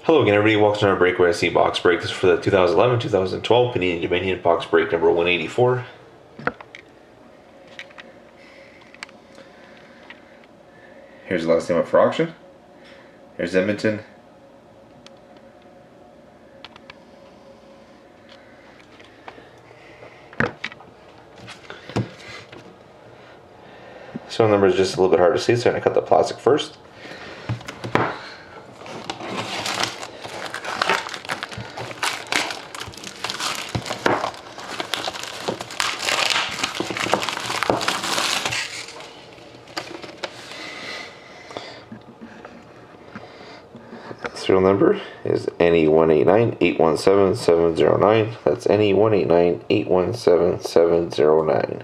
Hello again, everybody. Welcome to our Breakaway SC box break. This is for the 2011-2012 Panini Dominion box break number 184. Here's the last name up for auction. Here's Edmonton. Serial number is just a little bit hard to see, so I'm going to cut the plastic first. Serial number is NE189817709. That's NE189817709.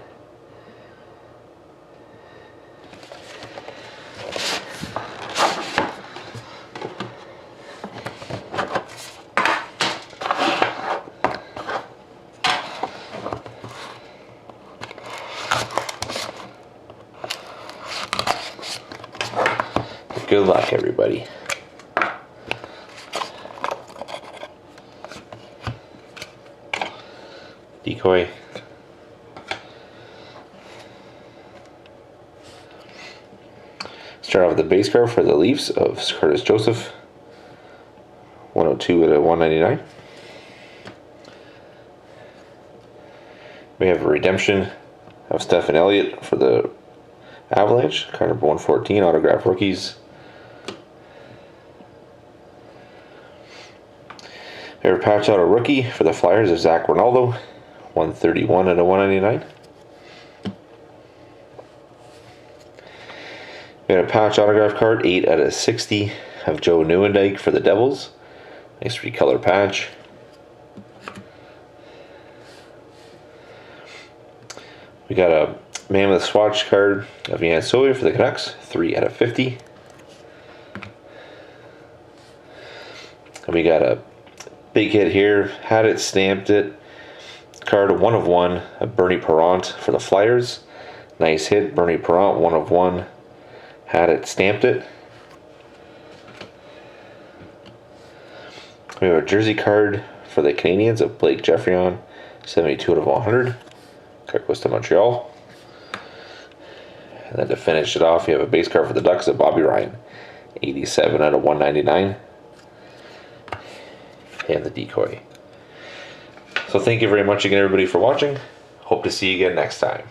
Good luck, everybody. Decoy. Start off with the base card for the Leafs of Curtis Joseph. 102 out of 199. We have a redemption of Stephen Elliott for the Avalanche. Card number 114, autograph rookies. We have a patch out a rookie for the Flyers of Zach Ronaldo. 131 out of 199. We got a patch autograph card, 8 out of 60 of Joe Nieuwendyk for the Devils. Nice recolor patch. We got a Mammoth swatch card of Jan Sawyer for the Canucks, 3 out of 50. And we got a big hit here, had it, stamped it. Card 1 of 1 of Bernie Parent for the Flyers. Nice hit, Bernie Parent, 1 of 1. Had it, stamped it. We have a jersey card for the Canadiens of Blake Geoffrion, 72 out of 100. Card goes to Montreal. And then to finish it off, you have a base card for the Ducks of Bobby Ryan, 87 out of 199. And the decoy. So thank you very much again, everybody, for watching. Hope to see you again next time.